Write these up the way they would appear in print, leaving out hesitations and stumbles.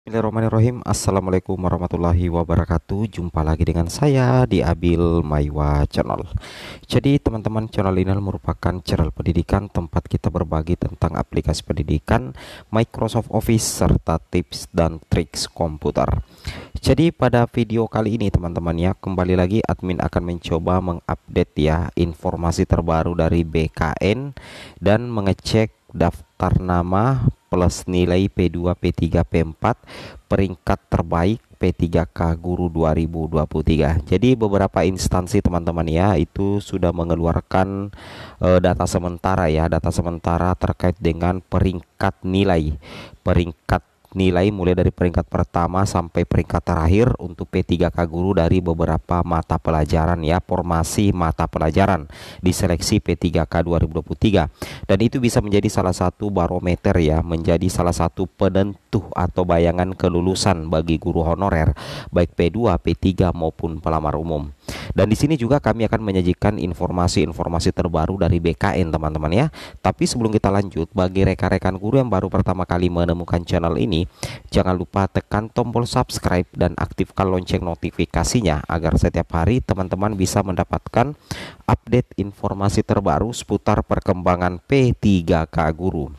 Bismillahirrahmanirrahim. Assalamualaikum warahmatullahi wabarakatuh. Jumpa lagi dengan saya di Abil Maiwa Channel. Jadi teman-teman, channel ini merupakan channel pendidikan tempat kita berbagi tentang aplikasi pendidikan, Microsoft Office, serta tips dan triks komputer. Jadi pada video kali ini teman-teman ya, kembali lagi admin akan mencoba mengupdate ya informasi terbaru dari BKN dan mengecek daftar nama plus nilai P2, P3, P4 peringkat terbaik P3K Guru 2023. Jadi beberapa instansi teman-teman ya itu sudah mengeluarkan data sementara ya, data sementara terkait dengan peringkat nilai mulai dari peringkat pertama sampai peringkat terakhir untuk P3K Guru dari beberapa mata pelajaran ya, formasi mata pelajaran di seleksi P3K 2023. Dan itu bisa menjadi salah satu barometer ya, menjadi salah satu penentu atau bayangan kelulusan bagi guru honorer baik P2, P3 maupun pelamar umum. Dan di sini juga kami akan menyajikan informasi-informasi terbaru dari BKN teman-teman ya. Tapi sebelum kita lanjut, bagi rekan-rekan guru yang baru pertama kali menemukan channel ini, jangan lupa tekan tombol subscribe dan aktifkan lonceng notifikasinya agar setiap hari teman-teman bisa mendapatkan update informasi terbaru seputar perkembangan P3K Guru.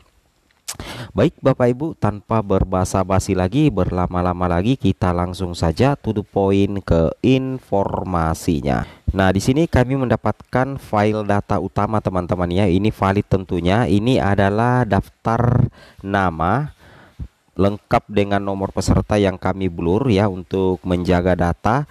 Baik Bapak Ibu, tanpa berbasa-basi lagi, berlama-lama lagi, kita langsung saja to the point ke informasinya. Nah, di sini kami mendapatkan file data utama teman-teman ya. Ini valid tentunya. Ini adalah daftar nama lengkap dengan nomor peserta yang kami blur ya untuk menjaga data.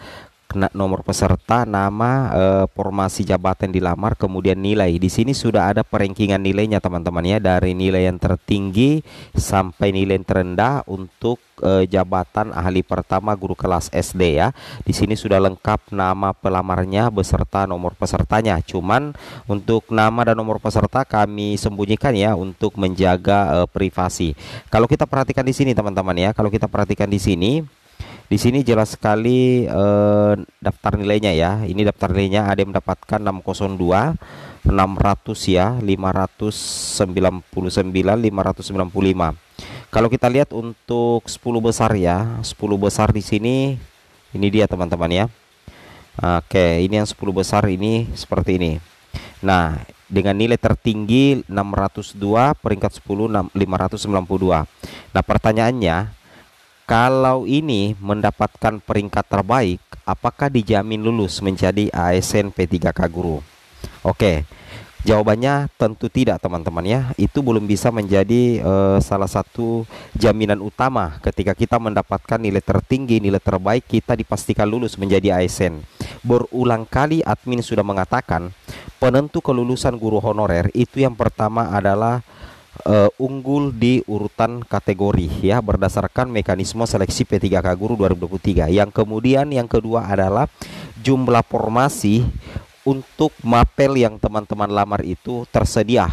Nomor peserta, nama, formasi jabatan dilamar, kemudian nilai. Di sini sudah ada perankingan nilainya teman-teman ya, dari nilai yang tertinggi sampai nilai yang terendah untuk jabatan ahli pertama guru kelas SD ya. Di sini sudah lengkap nama pelamarnya beserta nomor pesertanya. Cuman untuk nama dan nomor peserta kami sembunyikan ya untuk menjaga privasi. Kalau kita perhatikan di sini teman-teman ya, kalau kita perhatikan di sini jelas sekali daftar nilainya ya. Ini daftar nilainya ada yang mendapatkan 602, 600 ya, 599, 595. Kalau kita lihat untuk 10 besar ya, 10 besar di sini ini dia teman-teman ya. Oke, ini yang 10 besar ini seperti ini. Nah, dengan nilai tertinggi 602, peringkat 10 592. Nah, pertanyaannya, kalau ini mendapatkan peringkat terbaik, apakah dijamin lulus menjadi ASN P3K Guru? Oke, jawabannya tentu tidak teman-teman ya. Itu belum bisa menjadi salah satu jaminan utama ketika kita mendapatkan nilai tertinggi, nilai terbaik, kita dipastikan lulus menjadi ASN. Berulang kali admin sudah mengatakan, penentu kelulusan guru honorer itu yang pertama adalah unggul di urutan kategori ya, berdasarkan mekanisme seleksi P3K Guru 2023. Yang kemudian yang kedua adalah jumlah formasi untuk mapel yang teman-teman lamar itu tersedia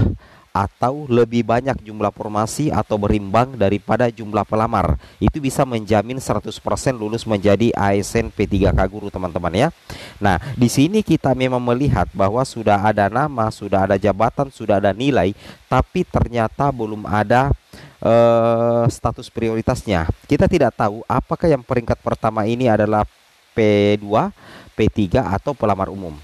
atau lebih banyak jumlah formasi atau berimbang daripada jumlah pelamar. Itu bisa menjamin 100% lulus menjadi ASN P3K Guru teman-teman ya. Nah, di sini kita memang melihat bahwa sudah ada nama, sudah ada jabatan, sudah ada nilai, tapi ternyata belum ada status prioritasnya. Kita tidak tahu apakah yang peringkat pertama ini adalah P2, P3 atau pelamar umum.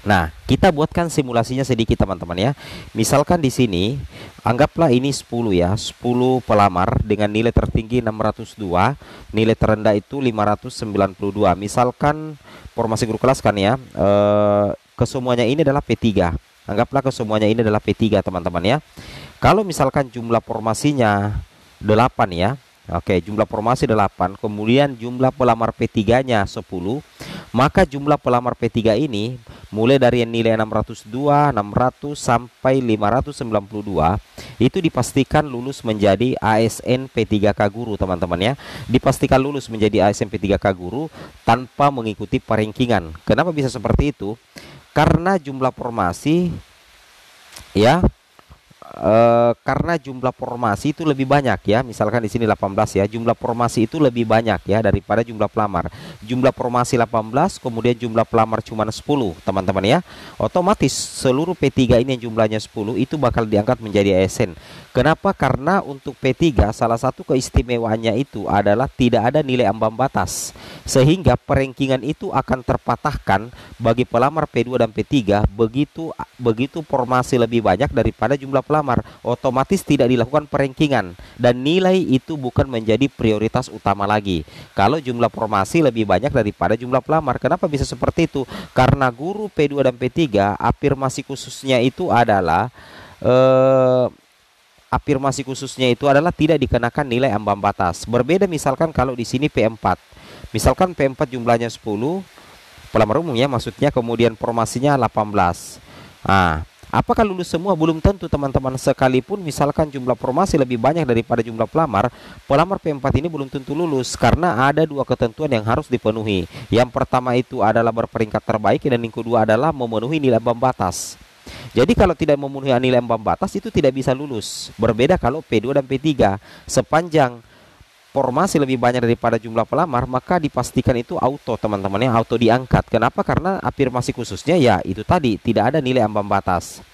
Nah, kita buatkan simulasinya sedikit teman-teman ya. Misalkan di sini anggaplah ini 10 ya, 10 pelamar dengan nilai tertinggi 602, nilai terendah itu 592. Misalkan formasi guru kelas kan ya, kesemuanya ini adalah P3. Anggaplah kesemuanya ini adalah P3 teman-teman ya. Kalau misalkan jumlah formasinya 8 ya. Oke, jumlah formasi 8, kemudian jumlah pelamar P3-nya 10, maka jumlah pelamar P3 ini mulai dari yang nilai 602, 600 sampai 592 itu dipastikan lulus menjadi ASN P3K Guru teman-teman ya. Dipastikan lulus menjadi ASN P3K Guru tanpa mengikuti perankingan. Kenapa bisa seperti itu? Karena jumlah formasi ya karena jumlah formasi itu lebih banyak ya. Misalkan di sini 18 ya, jumlah formasi itu lebih banyak ya daripada jumlah pelamar. Jumlah formasi 18, kemudian jumlah pelamar cuma 10 teman-teman ya. Otomatis seluruh P3 ini yang jumlahnya 10 itu bakal diangkat menjadi ASN. Kenapa? Karena untuk P3 salah satu keistimewaannya itu adalah tidak ada nilai ambang batas, sehingga perankingan itu akan terpatahkan bagi pelamar P2 dan P3 begitu formasi lebih banyak daripada jumlah pelamar, otomatis tidak dilakukan perankingan dan nilai itu bukan menjadi prioritas utama lagi kalau jumlah formasi lebih banyak daripada jumlah pelamar. Kenapa bisa seperti itu? Karena guru P2 dan P3 afirmasi khususnya itu adalah tidak dikenakan nilai ambang batas. Berbeda misalkan kalau di sini P4. Misalkan P4 jumlahnya 10, pelamar umumnya maksudnya, kemudian formasinya 18. Nah, apakah lulus semua? Belum tentu teman-teman. Sekalipun misalkan jumlah formasi lebih banyak daripada jumlah pelamar, pelamar P4 ini belum tentu lulus karena ada dua ketentuan yang harus dipenuhi. Yang pertama itu adalah berperingkat terbaik dan yang kedua adalah memenuhi nilai ambang batas. Jadi kalau tidak memenuhi nilai ambang batas itu tidak bisa lulus. Berbeda kalau P2 dan P3. Sepanjang formasi lebih banyak daripada jumlah pelamar, maka dipastikan itu auto teman-teman ya, auto diangkat. Kenapa? Karena afirmasi khususnya ya itu tadi tidak ada nilai ambang batas.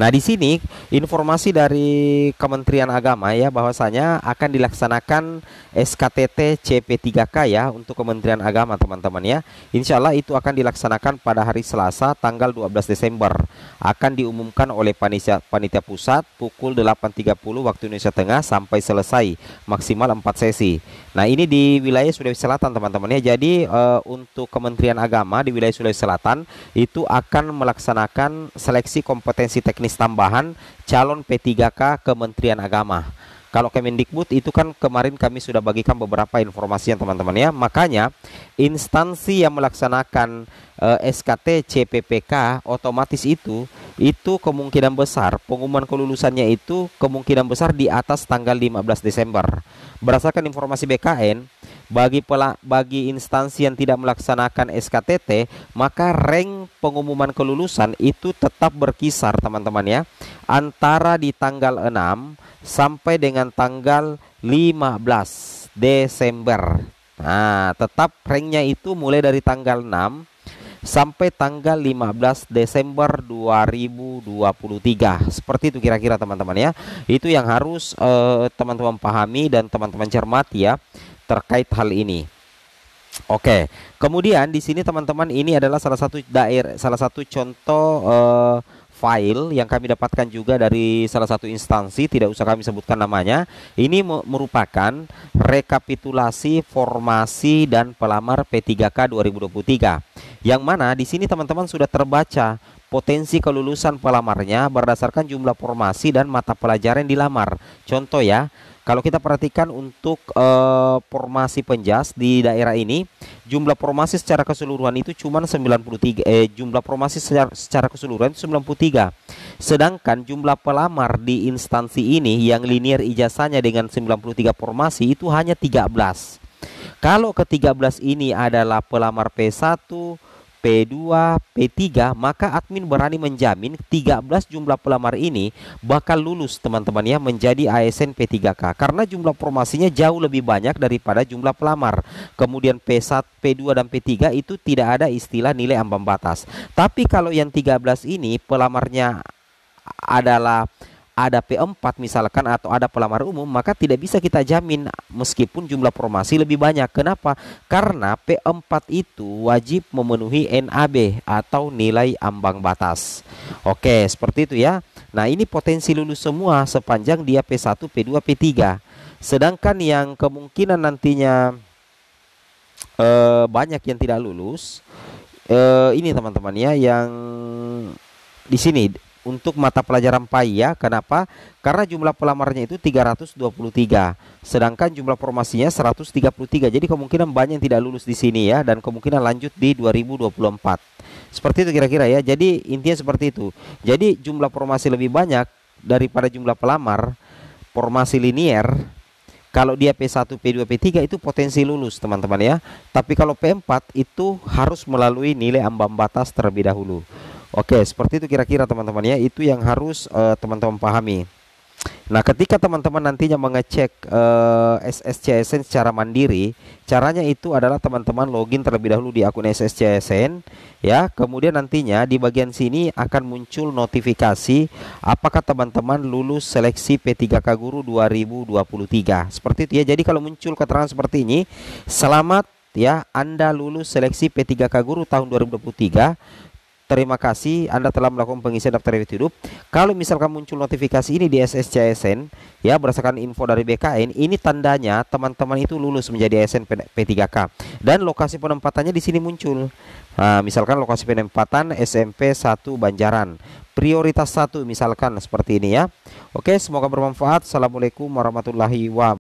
Nah, di sini informasi dari Kementerian Agama ya, bahwasanya akan dilaksanakan SKTT CP3K ya untuk Kementerian Agama teman-teman ya. Insya Allah itu akan dilaksanakan pada hari Selasa tanggal 12 Desember. Akan diumumkan oleh panitia pusat pukul 8.30 waktu Indonesia Tengah sampai selesai, maksimal 4 sesi. Nah, ini di wilayah Sulawesi Selatan teman-teman ya. Jadi untuk Kementerian Agama di wilayah Sulawesi Selatan itu akan melaksanakan seleksi kompetensi teknis tambahan calon P3K Kementerian Agama. Kalau Kemendikbud itu kan kemarin kami sudah bagikan beberapa informasi teman-teman ya. Makanya instansi yang melaksanakan SKT CPPK otomatis itu kemungkinan besar pengumuman kelulusannya itu kemungkinan besar di atas tanggal 15 Desember. Berdasarkan informasi BKN, bagi instansi yang tidak melaksanakan SKTT, maka rank pengumuman kelulusan itu tetap berkisar teman-teman ya, antara di tanggal 6 sampai dengan tanggal 15 Desember. Nah, tetap ranknya itu mulai dari tanggal 6 sampai tanggal 15 Desember 2023. Seperti itu kira-kira teman-teman ya. Itu yang harus teman-teman pahami dan teman-teman cermati ya terkait hal ini. Oke. Kemudian di sini teman-teman, ini adalah salah satu contoh file yang kami dapatkan juga dari salah satu instansi, tidak usah kami sebutkan namanya. Ini merupakan rekapitulasi formasi dan pelamar P3K 2023. Yang mana di sini teman-teman sudah terbaca potensi kelulusan pelamarnya berdasarkan jumlah formasi dan mata pelajaran yang dilamar. Contoh ya, kalau kita perhatikan untuk formasi penjas di daerah ini, jumlah formasi secara keseluruhan itu cuma 93. Jumlah formasi secara keseluruhan itu 93. Sedangkan jumlah pelamar di instansi ini yang linear ijazahnya dengan 93 formasi itu hanya 13. Kalau ke-13 ini adalah pelamar P1, P2, P3, maka admin berani menjamin 13 jumlah pelamar ini bakal lulus teman-teman ya menjadi ASN P3K karena jumlah formasinya jauh lebih banyak daripada jumlah pelamar. Kemudian P1, P2 dan P3 itu tidak ada istilah nilai ambang batas. Tapi kalau yang 13 ini pelamarnya ada P4 misalkan atau ada pelamar umum, maka tidak bisa kita jamin meskipun jumlah formasi lebih banyak. Kenapa? Karena P4 itu wajib memenuhi NAB atau nilai ambang batas. Oke, seperti itu ya. Nah, ini potensi lulus semua sepanjang dia P1, P2, P3. Sedangkan yang kemungkinan nantinya banyak yang tidak lulus, ini teman-teman ya, yang di sini untuk mata pelajaran PAI ya. Kenapa? Karena jumlah pelamarnya itu 323, sedangkan jumlah formasinya 133. Jadi kemungkinan banyak yang tidak lulus di sini ya, dan kemungkinan lanjut di 2024. Seperti itu kira-kira ya. Jadi intinya seperti itu. Jadi jumlah formasi lebih banyak daripada jumlah pelamar, formasi linear. Kalau dia P1, P2, P3 itu potensi lulus teman-teman ya. Tapi kalau P4 itu harus melalui nilai ambang batas terlebih dahulu. Oke, seperti itu kira-kira teman-teman ya. Itu yang harus teman-teman pahami. Nah, ketika teman-teman nantinya mengecek SSCSN secara mandiri, caranya itu adalah teman-teman login terlebih dahulu di akun SSCSN ya. Kemudian nantinya di bagian sini akan muncul notifikasi apakah teman-teman lulus seleksi P3K Guru 2023. Seperti itu ya. Jadi kalau muncul keterangan seperti ini, selamat ya, Anda lulus seleksi P3K Guru tahun 2023. Terima kasih Anda telah melakukan pengisian daftar hidup. Kalau misalkan muncul notifikasi ini di SSCSN ya, berdasarkan info dari BKN, ini tandanya teman-teman itu lulus menjadi ASN P3K. Dan lokasi penempatannya di sini muncul. Nah, misalkan lokasi penempatan SMP 1 Banjaran, prioritas 1 misalkan seperti ini ya. Oke, semoga bermanfaat. Assalamualaikum warahmatullahi wabarakatuh.